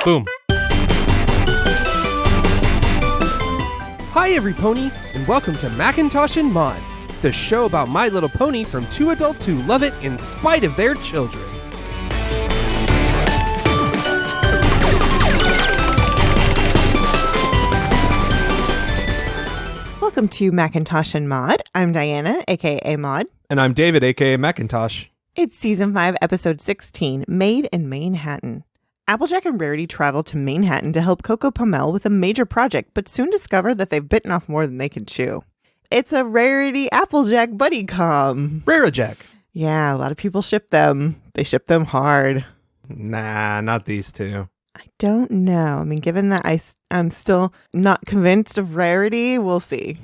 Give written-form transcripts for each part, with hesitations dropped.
Boom. Hi, every pony, and welcome to Macintosh and Maud, the show about My Little Pony from two adults who love it in spite of their children. Welcome to Macintosh and Maud. I'm Diana, aka Maud. And I'm David, aka Macintosh. It's Season 5, Episode 16, Made in Manehattan. Applejack and Rarity travel to Manehattan to help Coco Pommel with a major project, but soon discover that they've bitten off more than they can chew. It's a Rarity Applejack buddy com. Rarajack. Yeah, a lot of people ship them. They ship them hard. Nah, not these two. I don't know. I mean, given that I'm still not convinced of Rarity, we'll see.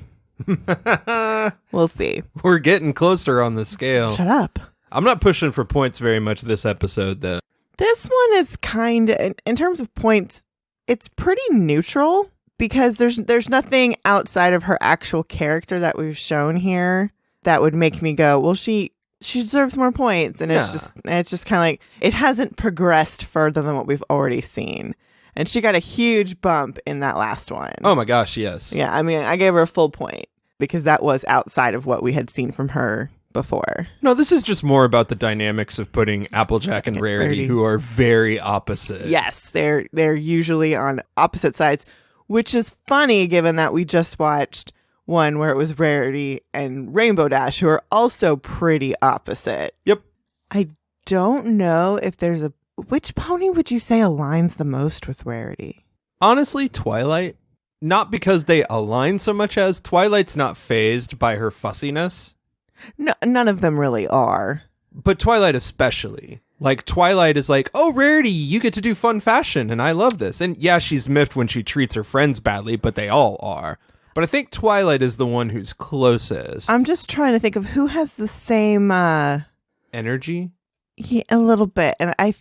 We'll see. We're getting closer on the scale. Shut up. I'm not pushing for points very much this episode, though. This one is kind of, in terms of points, it's pretty neutral because there's nothing outside of her actual character that we've shown here that would make me go, well, she deserves more points. And it's just kind of like, it hasn't progressed further than what we've already seen. And she got a huge bump in that last one. Oh my gosh, yes. Yeah, I mean, I gave her a full point because that was outside of what we had seen from her before. No, this is just more about the dynamics of putting Applejack and Rarity, who are very opposite. Yes, they're usually on opposite sides, which is funny given that we just watched one where it was Rarity and Rainbow Dash, who are also pretty opposite. Yep. I don't know if there's which pony would you say aligns the most with Rarity? Honestly, Twilight. Not because they align so much as Twilight's not fazed by her fussiness. No, none of them really are. But Twilight especially. Like, Twilight is like, oh, Rarity, you get to do fun fashion, and I love this. And yeah, she's miffed when she treats her friends badly, but they all are. But I think Twilight is the one who's closest. I'm just trying to think of who has the same... energy? Yeah, a little bit. And I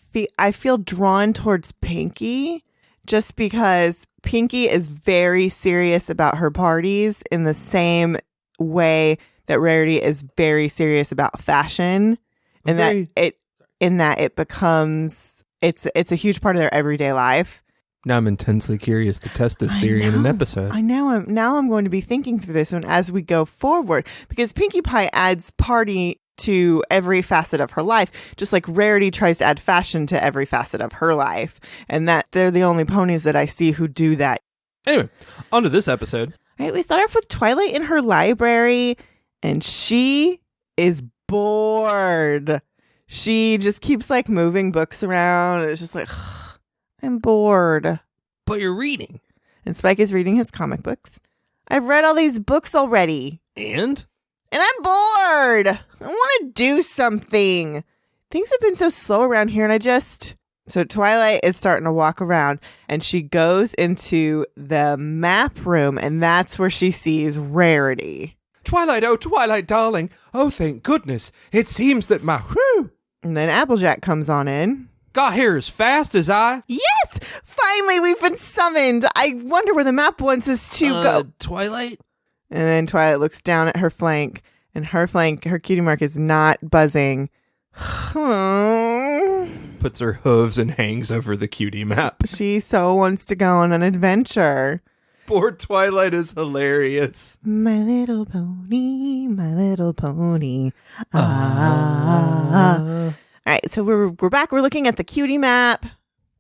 feel drawn towards Pinky just because Pinky is very serious about her parties in the same way that Rarity is very serious about fashion, and that it becomes it's a huge part of their everyday life. Now I'm intensely curious to test this theory in an episode. I know. I'm going to be thinking through this one as we go forward because Pinkie Pie adds party to every facet of her life, just like Rarity tries to add fashion to every facet of her life, and that they're the only ponies that I see who do that. Anyway, on to this episode. All right, we start off with Twilight in her library. And she is bored. She just keeps like moving books around. It's just like, I'm bored. But you're reading. And Spike is reading his comic books. I've read all these books already. And I'm bored. I want to do something. Things have been so slow around here. So Twilight is starting to walk around and she goes into the map room and that's where she sees Rarity. Twilight, oh, Twilight, darling. Oh, thank goodness. It seems that whew. And then Applejack comes on in. Got here as fast as I... Yes! Finally, we've been summoned. I wonder where the map wants us to go. Twilight? And then Twilight looks down at her flank, and her Cutie Mark is not buzzing. Puts her hooves and hangs over the cutie map. She so wants to go on an adventure. Poor Twilight is hilarious. My little pony, my little pony. All right, so we're back. We're looking at the cutie map.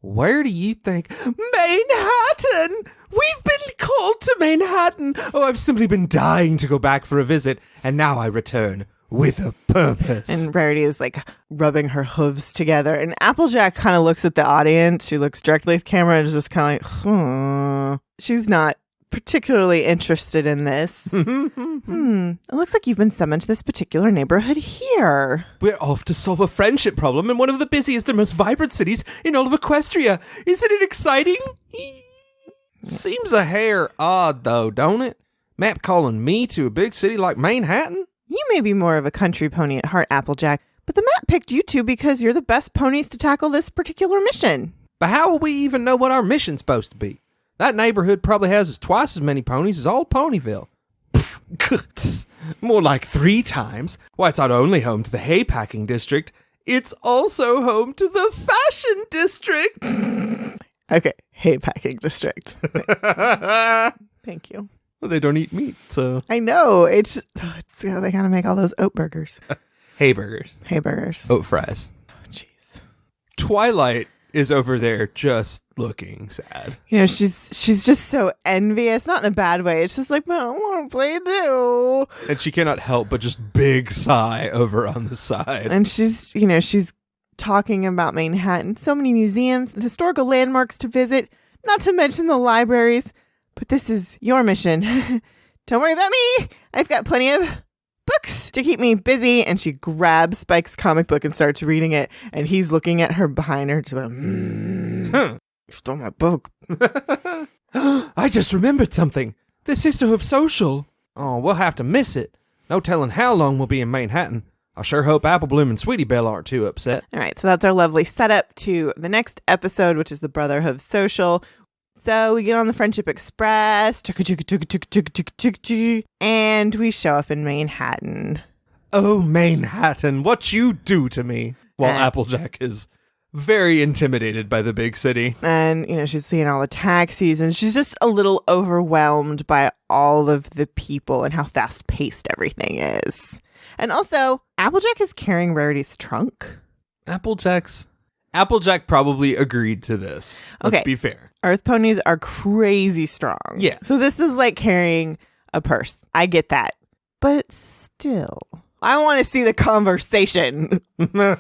Where do you think? Manehattan! We've been called to Manehattan. Oh, I've simply been dying to go back for a visit, and now I return with a purpose. And Rarity is like rubbing her hooves together, and Applejack kind of looks at the audience. She looks directly at the camera and is just kind of like, She's not particularly interested in this. It looks like you've been summoned to this particular neighborhood here. We're off to solve a friendship problem in one of the busiest and most vibrant cities in all of Equestria. Isn't it exciting? Seems a hair odd, though, don't it? Map calling me to a big city like Manehattan? You may be more of a country pony at heart, Applejack, but the map picked you two because you're the best ponies to tackle this particular mission. But how will we even know what our mission's supposed to be? That neighborhood probably has twice as many ponies as all Ponyville. More like 3 times. Why, it's not only home to the hay packing district, it's also home to the fashion district. Okay. Hay packing district. Thank you. Well, they don't eat meat, so. I know. It's they gotta make all those oat burgers. Hay burgers. Hay burgers. Oat fries. Oh, jeez. Twilight is over there just looking sad. You know, she's just so envious, not in a bad way. It's just like, but I want to play too. And she cannot help but just big sigh over on the side. And she's talking about Manhattan. So many museums and historical landmarks to visit, not to mention the libraries. But this is your mission. Don't worry about me. I've got plenty of books to keep me busy. And she grabs Spike's comic book and starts reading it. And he's looking at her behind her. Just going, You stole my book. I just remembered something. The Sisterhood Social. Oh, we'll have to miss it. No telling how long we'll be in Manhattan. I sure hope Apple Bloom and Sweetie Belle aren't too upset. All right, so that's our lovely setup to the next episode, which is the Brotherhood Social. So we get on the Friendship Express, and we show up in Manhattan. Oh, Manhattan, what you do to me. While Applejack is very intimidated by the big city. And, she's seeing all the taxis, and she's just a little overwhelmed by all of the people and how fast-paced everything is. And also, Applejack is carrying Rarity's trunk. Applejack probably agreed to this. Let's be fair. Earth ponies are crazy strong. Yeah. So this is like carrying a purse. I get that. But still, I want to see the conversation. All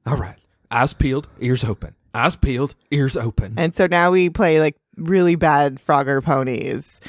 right. Eyes peeled, ears open. Eyes peeled, ears open. And so now we play like really bad Frogger ponies.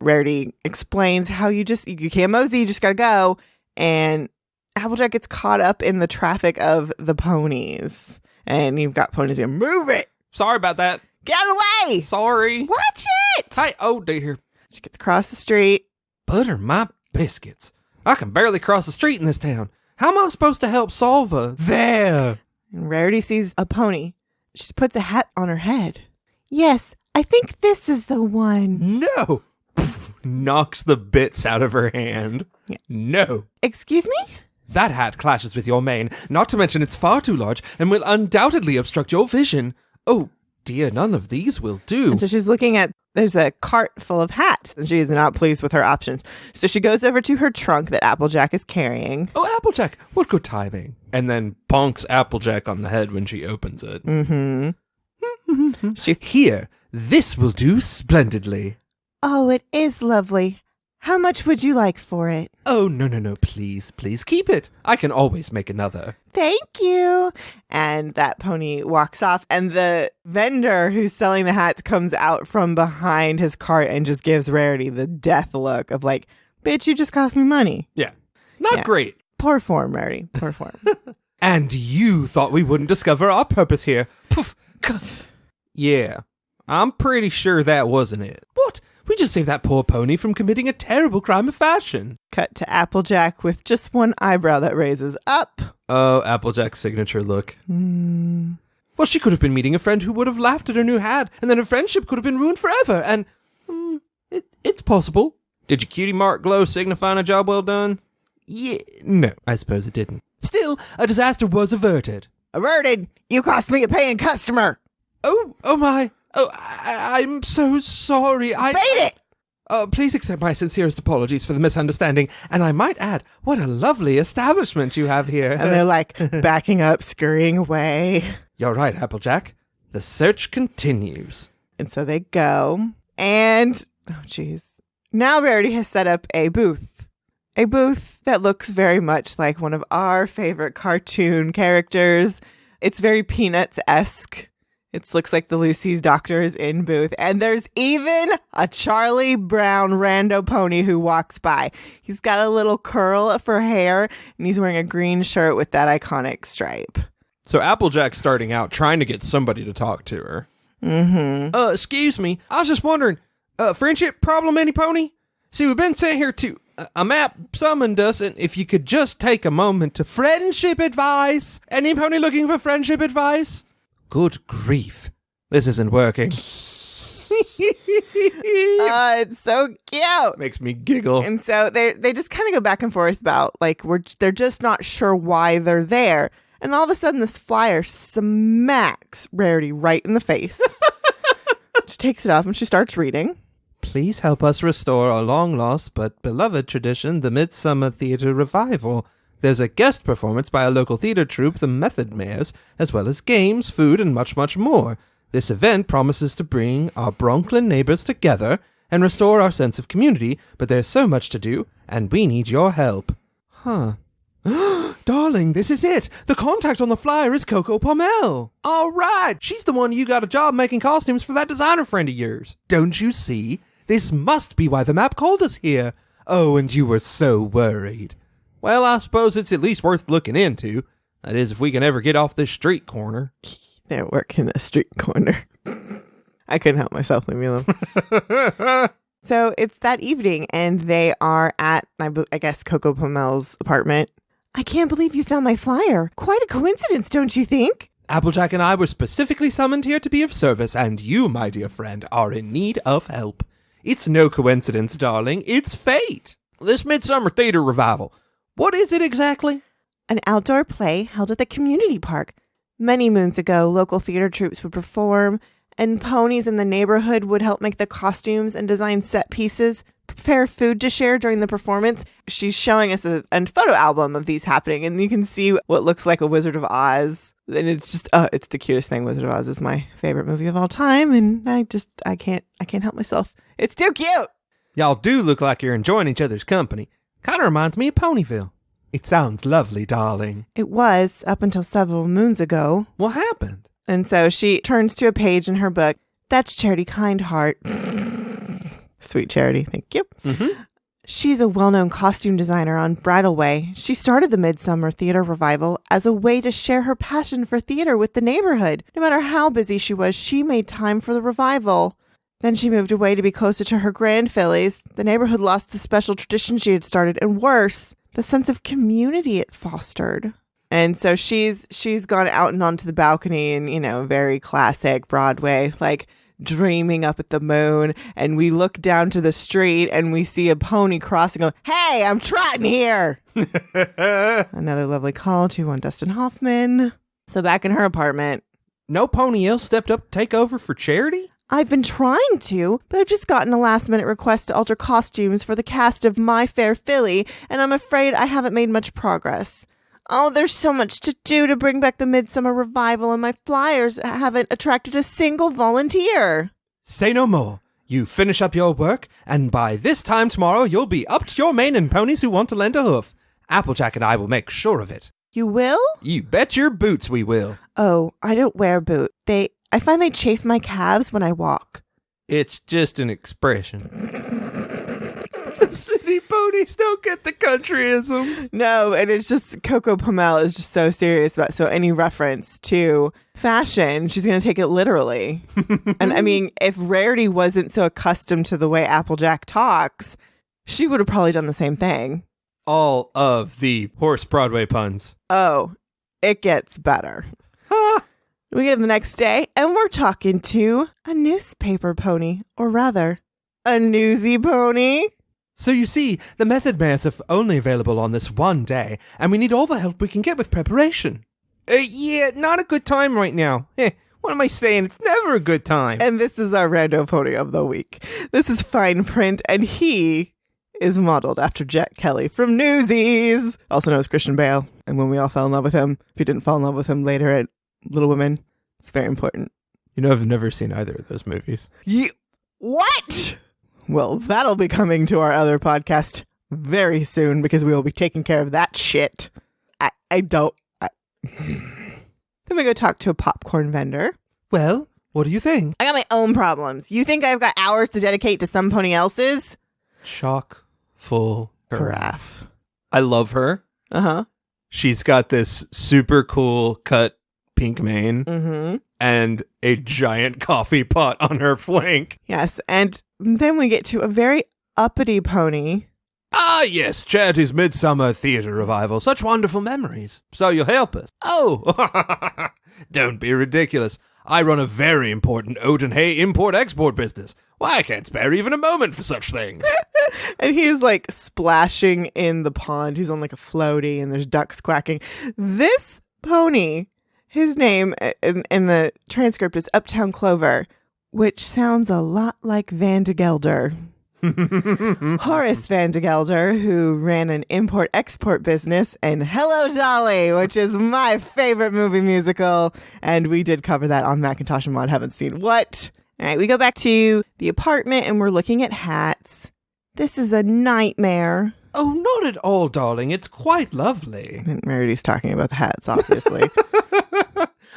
Rarity explains how you can't mosey, you just gotta go. And Applejack gets caught up in the traffic of the ponies. And you've got ponies here. Move it! Sorry about that. Get out of the way! Sorry. Watch it! Hi, oh dear. She gets across the street. Butter my biscuits. I can barely cross the street in this town. How am I supposed to help Salva? There! And Rarity sees a pony. She puts a hat on her head. Yes, I think this is the one. No! Pff, knocks the bits out of her hand. Yeah. No. Excuse me? That hat clashes with your mane, not to mention it's far too large and will undoubtedly obstruct your vision. Oh, dear, none of these will do. And so she's looking at, there's a cart full of hats, and she is not pleased with her options. So she goes over to her trunk that Applejack is carrying. Oh, Applejack, what good timing. And then bonks Applejack on the head when she opens it. Mm-hmm. Here, this will do splendidly. Oh, it is lovely. How much would you like for it? Oh, no, please, keep it. I can always make another. Thank you. And that pony walks off, and the vendor who's selling the hats comes out from behind his cart and just gives Rarity the death look of like, bitch, you just cost me money. Yeah. Not great. Poor form, Rarity. Poor form. And you thought we wouldn't discover our purpose here. Poof. Yeah, I'm pretty sure that wasn't it. What? We just saved that poor pony from committing a terrible crime of fashion. Cut to Applejack with just one eyebrow that raises up. Oh, Applejack's signature look. Well, she could have been meeting a friend who would have laughed at her new hat, and then her friendship could have been ruined forever, and it's possible. Did your Cutie Mark glow signifying a job well done? Yeah, no, I suppose it didn't. Still, a disaster was averted. Averted? You cost me a paying customer. Oh my. Oh, I'm so sorry. Bait it! Please accept my sincerest apologies for the misunderstanding. And I might add, what a lovely establishment you have here. And they're like backing up, scurrying away. You're right, Applejack. The search continues. And so they go. And, oh, geez. Now Rarity has set up a booth. A booth that looks very much like one of our favorite cartoon characters. It's very Peanuts-esque. It looks like the Lucy's doctor is in booth. And there's even a Charlie Brown rando pony who walks by. He's got a little curl for hair, and he's wearing a green shirt with that iconic stripe. So Applejack's starting out trying to get somebody to talk to her. Mm-hmm. Excuse me. I was just wondering, friendship problem, any pony? See, we've been sent here to... a map summoned us, and if you could just take a moment to friendship advice. Any pony looking for friendship advice? Good grief. This isn't working. It's so cute. Makes me giggle. And so they just kind of go back and forth about, like, they're just not sure why they're there. And all of a sudden, this flyer smacks Rarity right in the face. She takes it up and she starts reading. Please help us restore our long-lost but beloved tradition, the Midsummer Theater Revival. There's a guest performance by a local theater troupe, the Method Mayors, as well as games, food, and much, much more. This event promises to bring our Bronklin neighbors together and restore our sense of community, but there's so much to do, and we need your help. Huh. Darling, this is it. The contact on the flyer is Coco Pommel. All right. She's the one you got a job making costumes for that designer friend of yours. Don't you see? This must be why the map called us here. Oh, and you were so worried. Well, I suppose it's at least worth looking into. That is, if we can ever get off this street corner. They work in a street corner. I couldn't help myself, leave me alone. So it's that evening, and they are at, I guess, Coco Pommel's apartment. I can't believe you found my flyer. Quite a coincidence, don't you think? Applejack and I were specifically summoned here to be of service, and you, my dear friend, are in need of help. It's no coincidence, darling. It's fate. This Midsummer Theater Revival. What is it exactly? An outdoor play held at the community park. Many moons ago, local theater troupes would perform, and ponies in the neighborhood would help make the costumes and design set pieces, prepare food to share during the performance. She's showing us a photo album of these happening, and you can see what looks like a Wizard of Oz. And it's just, it's the cutest thing. Wizard of Oz is my favorite movie of all time, and I can't help myself. It's too cute! Y'all do look like you're enjoying each other's company. Kind of reminds me of Ponyville. It sounds lovely, darling. It was, up until several moons ago. What happened? And so she turns to a page in her book. That's Charity Kindheart. Sweet Charity, thank you. Mm-hmm. She's a well-known costume designer on Bridal Way. She started the Midsummer Theater Revival as a way to share her passion for theater with the neighborhood. No matter how busy she was, she made time for the revival. Then she moved away to be closer to her grandfillies. The neighborhood lost the special tradition she had started, and worse, the sense of community it fostered. And so she's gone out and onto the balcony and, very classic Broadway, like dreaming up at the moon. And we look down to the street and we see a pony crossing. Go, hey, I'm trotting here. Another lovely call to one Dustin Hoffman. So back in her apartment. No pony else stepped up to take over for Charity? I've been trying to, but I've just gotten a last-minute request to alter costumes for the cast of My Fair Filly, and I'm afraid I haven't made much progress. Oh, there's so much to do to bring back the Midsummer Revival, and my flyers haven't attracted a single volunteer. Say no more. You finish up your work, and by this time tomorrow, you'll be up to your mane in ponies who want to lend a hoof. Applejack and I will make sure of it. You will? You bet your boots we will. Oh, I don't wear boots. I find they chafe my calves when I walk. It's just an expression. The city ponies don't get the countryisms. No, and it's just Coco Pommel is just so serious about so any reference to fashion, she's going to take it literally. And I mean, if Rarity wasn't so accustomed to the way Applejack talks, she would have probably done the same thing. All of the horse Broadway puns. Oh, it gets better. We get the next day, and we're talking to a newspaper pony, or rather, a newsy pony. So you see, the Method Mayors are only available on this one day, and we need all the help we can get with preparation. Yeah, not a good time right now. What am I saying? It's never a good time. And this is our rando pony of the week. This is Fine Print, and he is modeled after Jack Kelly from Newsies, also known as Christian Bale. And when we all fell in love with him, if you didn't fall in love with him later at Little Women, it's very important. I've never seen either of those movies. What? Well, that'll be coming to our other podcast very soon because we will be taking care of that shit. Then we go talk to a popcorn vendor. Well, what do you think? I got my own problems. You think I've got hours to dedicate to some pony else's? Chock full carafe. I love her. Uh-huh. She's got this super cool cut pink mane and a giant coffee pot on her flank. Yes, and then we get to a very uppity pony. Ah, yes, Charity's Midsummer Theater Revival. Such wonderful memories. So you'll help us. Oh, don't be ridiculous. I run a very important oat and hay import-export business. Why, I can't spare even a moment for such things. And he is like splashing in the pond. He's on like a floaty and there's ducks quacking. This pony. His name in the transcript is Uptown Clover, which sounds a lot like Van de Gelder. Horace Van de Gelder, who ran an import-export business, and Hello Dolly, which is my favorite movie musical. And we did cover that on Macintosh Maud. Haven't seen what? All right, we go back to the apartment and we're looking at hats. This is a nightmare. Oh, not at all, darling. It's quite lovely. And Rarity's talking about the hats, obviously.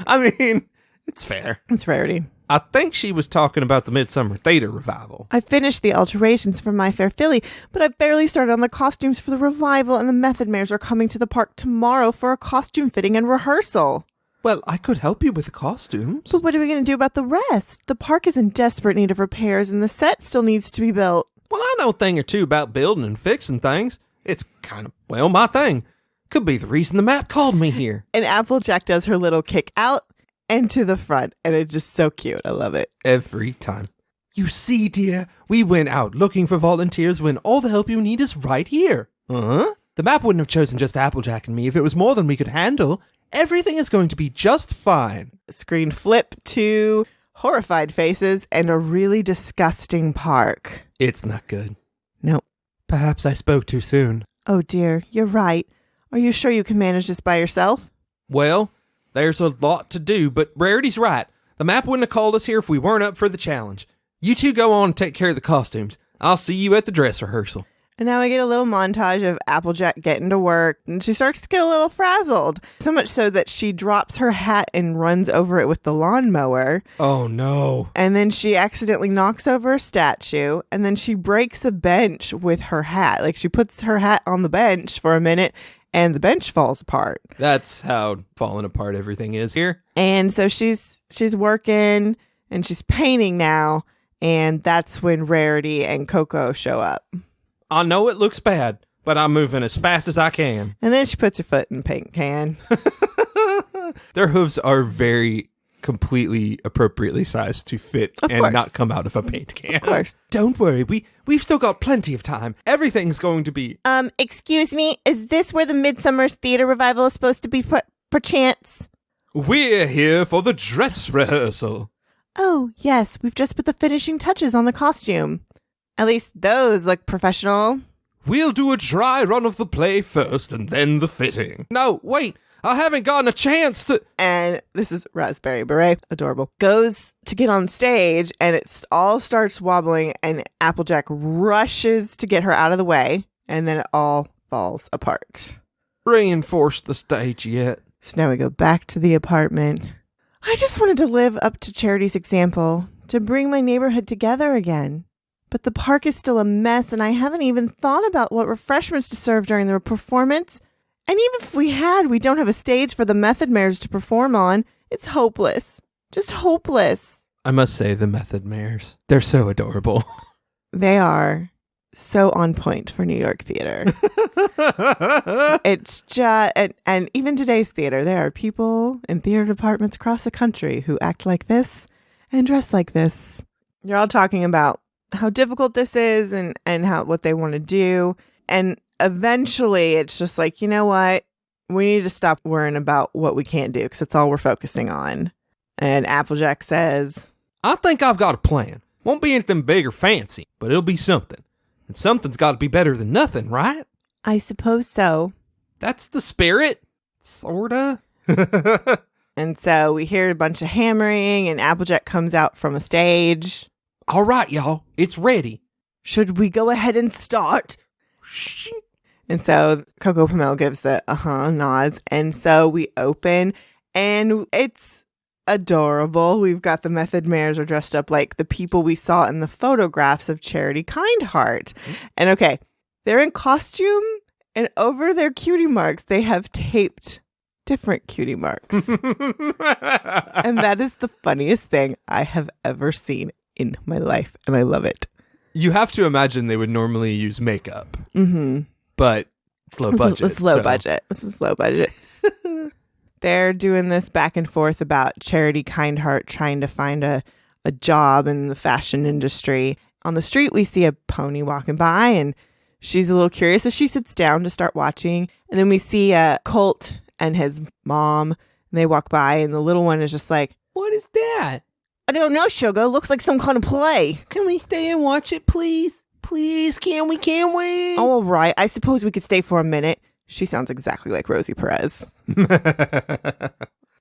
I mean, it's fair. It's Rarity. I think she was talking about the Midsummer Theater revival. I finished the alterations for My Fair Filly, but I've barely started on the costumes for the revival, and the Method Mares are coming to the park tomorrow for a costume fitting and rehearsal. Well, I could help you with the costumes. But what are we going to do about the rest? The park is in desperate need of repairs, and the set still needs to be built. Well, I know a thing or two about building and fixing things. It's kind of, well, my thing. Could be the reason the map called me here. And Applejack does her little kick out and to the front, and it's just so cute. I love it. Every time. You see, dear, we went out looking for volunteers when all the help you need is right here. Uh-huh. The map wouldn't have chosen just Applejack and me if it was more than we could handle. Everything is going to be just fine. Screen flip to horrified faces and a really disgusting park. It's not good. No. Perhaps I spoke too soon. Oh dear, you're right. Are you sure you can manage this by yourself? Well, there's a lot to do, but Rarity's right. The map wouldn't have called us here if we weren't up for the challenge. You two go on and take care of the costumes. I'll see you at the dress rehearsal. And now we get a little montage of Applejack getting to work, and she starts to get a little frazzled. So much so that she drops her hat and runs over it with the lawnmower. Oh, no. And then she accidentally knocks over a statue, and then she breaks a bench with her hat. Like, she puts her hat on the bench for a minute, and the bench falls apart. That's how falling apart everything is here. And so she's working, and she's painting now, and that's when Rarity and Coco show up. I know it looks bad, but I'm moving as fast as I can. And then she puts her foot in the paint can. Their hooves are very completely appropriately sized to fit and not come out of a paint can. Of course. Don't worry, we've still got plenty of time. Everything's going to be... Excuse me, is this where the Midsummer's Theater revival is supposed to be perchance? We're here for the dress rehearsal. Oh, yes, we've just put the finishing touches on the costume. At least those look professional. We'll do a dry run of the play first and then the fitting. No, wait, I haven't gotten a chance to... And this is Raspberry Beret, adorable, goes to get on stage and it all starts wobbling and Applejack rushes to get her out of the way and then it all falls apart. Reinforced the stage yet. So now we go back to the apartment. I just wanted to live up to Charity's example, to bring my neighborhood together again. But the park is still a mess, and I haven't even thought about what refreshments to serve during the performance. And even if we had, we don't have a stage for the Method Mares to perform on. It's hopeless. Just hopeless. I must say, the Method Mares, they're so adorable. They are so on point for New York theater. It's just, and even today's theater, there are people in theater departments across the country who act like this and dress like this. You're all talking about how difficult this is and how what they want to do. And eventually it's just like, you know what? We need to stop worrying about what we can't do because that's all we're focusing on. And Applejack says, I think I've got a plan. Won't be anything big or fancy, but it'll be something. And something's got to be better than nothing, right? I suppose so. That's the spirit. Sorta. And so we hear a bunch of hammering and Applejack comes out from a stage. All right, y'all. It's ready. Should we go ahead and start? And so Coco Pommel gives the nods. And so we open and it's adorable. We've got the Method Mares are dressed up like the people we saw in the photographs of Charity Kindheart. And okay, they're in costume and over their cutie marks, they have taped different cutie marks. And that is the funniest thing I have ever seen in my life, and I love it. You have to imagine they would normally use makeup, but it's low budget. It's low budget. This is low budget. They're doing this back and forth about Charity Kindheart trying to find a job in the fashion industry. On the street, we see a pony walking by, and she's a little curious, so she sits down to start watching. And then we see Colt and his mom. And they walk by, and the little one is just like, What is that? I don't know, sugar. Looks like some kind of play. Can we stay and watch it, please? Please, can we? Oh, all right. I suppose we could stay for a minute. She sounds exactly like Rosie Perez.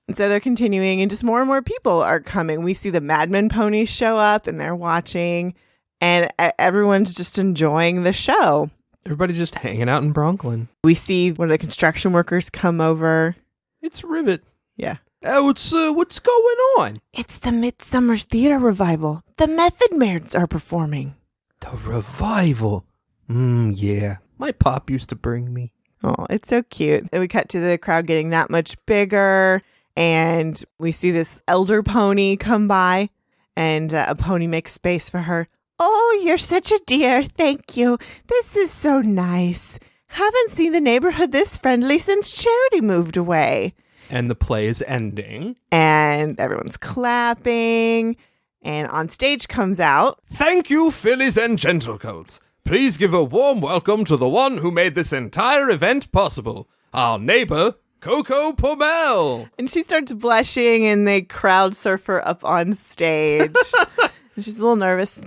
And so they're continuing, and just more and more people are coming. We see the Mad Men ponies show up, and they're watching, and everyone's just enjoying the show. Everybody just hanging out in Bronklin. We see one of the construction workers come over. It's Rivet. Yeah. Oh, what's going on? It's the Midsummer Theater Revival. The Method Maids are performing. The revival. Yeah. My pop used to bring me. Oh, it's so cute. And we cut to the crowd getting that much bigger. And we see this elder pony come by. And a pony makes space for her. Oh, you're such a dear. Thank you. This is so nice. Haven't seen the neighborhood this friendly since Charity moved away. And the play is ending. And everyone's clapping. And on stage comes out. Thank you, fillies and gentlecoats. Please give a warm welcome to the one who made this entire event possible. Our neighbor, Coco Pommel. And she starts blushing, and they crowd surf her up on stage. She's a little nervous.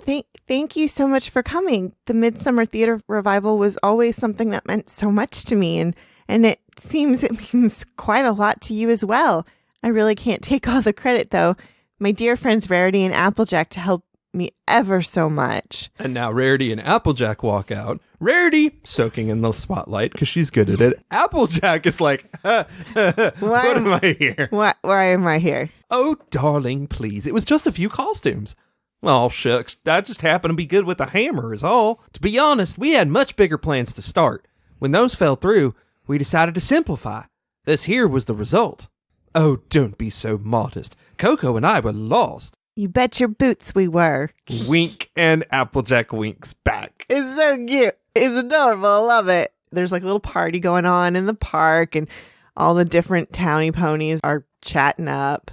Thank you so much for coming. The Midsummer Theater Revival was always something that meant so much to me, and it seems it means quite a lot to you as well. I really can't take all the credit, though. My dear friends Rarity and Applejack to help me ever so much. And now Rarity and Applejack walk out. Rarity soaking in the spotlight because she's good at it. Applejack is like, what am I here? Why am I here? Oh, darling, please. It was just a few costumes. Oh, shucks. That just happened to be good with a hammer is all. To be honest, we had much bigger plans to start. When those fell through, we decided to simplify. This here was the result. Oh, don't be so modest. Coco and I were lost. You bet your boots we were. Wink, and Applejack winks back. It's so cute. It's adorable. I love it. There's like a little party going on in the park, and all the different towny ponies are chatting up.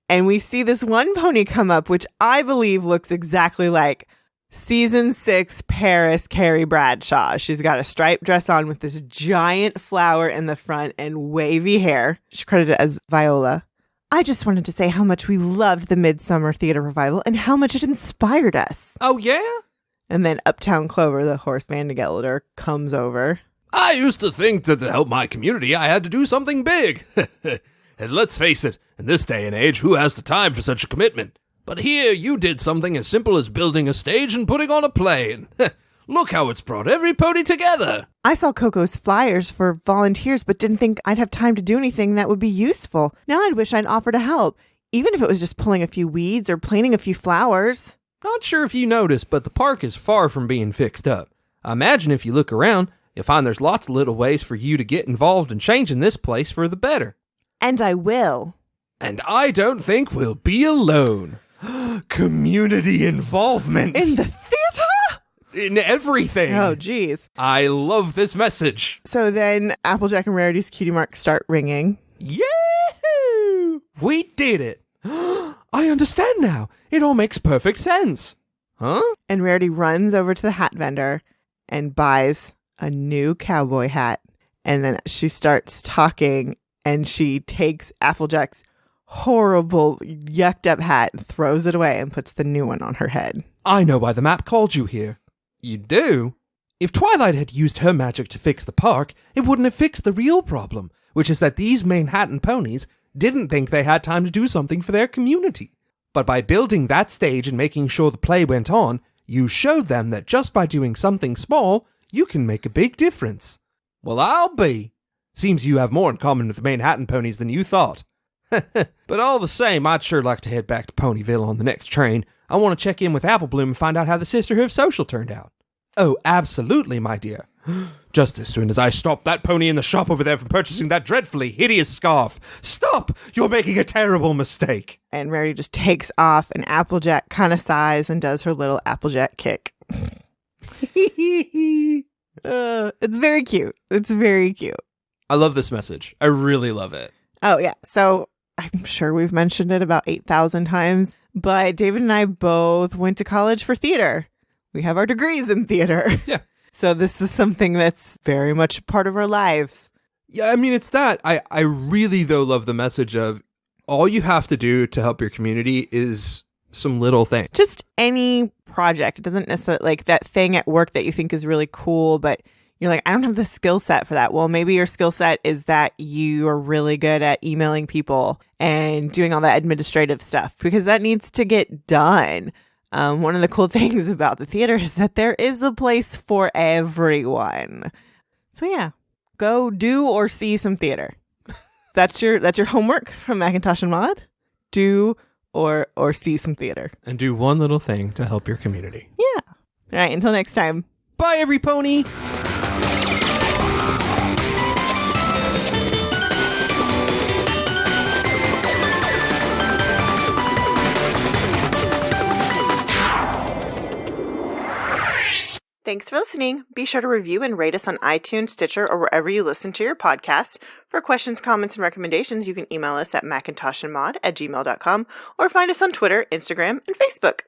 And we see this one pony come up, which I believe looks exactly like Season 6 Paris Carrie Bradshaw. She's got a striped dress on with this giant flower in the front and wavy hair. She's credited as Viola. I just wanted to say how much we loved the Midsummer Theater Revival and how much it inspired us. Oh, yeah? And then Uptown Clover, the horse Vandegeldor, comes over. I used to think that to help my community, I had to do something big. And let's face it, in this day and age, who has the time for such a commitment? But here, you did something as simple as building a stage and putting on a play. And look how it's brought every pony together. I saw Coco's flyers for volunteers, but didn't think I'd have time to do anything that would be useful. Now I'd wish I'd offer to help, even if it was just pulling a few weeds or planting a few flowers. Not sure if you noticed, but the park is far from being fixed up. I imagine if you look around, you'll find there's lots of little ways for you to get involved in changing this place for the better. And I will. And I don't think we'll be alone. Community involvement. In the theater? In everything. Oh, geez. I love this message. So then Applejack and Rarity's Cutie Mark start ringing. Yahoo! We did it. I understand now. It all makes perfect sense. Huh? And Rarity runs over to the hat vendor and buys a new cowboy hat. And then she starts talking, and she takes Applejack's horrible, yucked up hat and throws it away and puts the new one on her head. I know why the map called you here. You do? If Twilight had used her magic to fix the park, it wouldn't have fixed the real problem, which is that these Manhattan ponies didn't think they had time to do something for their community. But by building that stage and making sure the play went on, you showed them that just by doing something small, you can make a big difference. Well, I'll be. Seems you have more in common with the Manhattan ponies than you thought. But all the same, I'd sure like to head back to Ponyville on the next train. I want to check in with Applebloom and find out how the Sisterhood Social turned out. Oh, absolutely, my dear. Just as soon as I stop that pony in the shop over there from purchasing that dreadfully hideous scarf. Stop! You're making a terrible mistake. And Rarity just takes off, and Applejack kind of sighs and does her little Applejack kick. It's very cute. It's very cute. I love this message. I really love it. Oh, yeah. So I'm sure we've mentioned it about 8,000 times, but David and I both went to college for theater. We have our degrees in theater. Yeah. So this is something that's very much part of our lives. Yeah, I mean, it's that. I really, though, love the message of all you have to do to help your community is some little thing. Just any project. It doesn't necessarily like that thing at work that you think is really cool, but you're like, I don't have the skill set for that. Well, maybe your skill set is that you are really good at emailing people and doing all that administrative stuff because that needs to get done. One of the cool things about the theater is that there is a place for everyone. So yeah, go do or see some theater. That's your homework from Macintosh and Maud. Do or see some theater. And do one little thing to help your community. Yeah. All right, until next time. Bye, every pony. Thanks for listening. Be sure to review and rate us on iTunes, Stitcher, or wherever you listen to your podcast. For questions, comments, and recommendations, you can email us at macintoshandmaud@gmail.com or find us on Twitter, Instagram, and Facebook.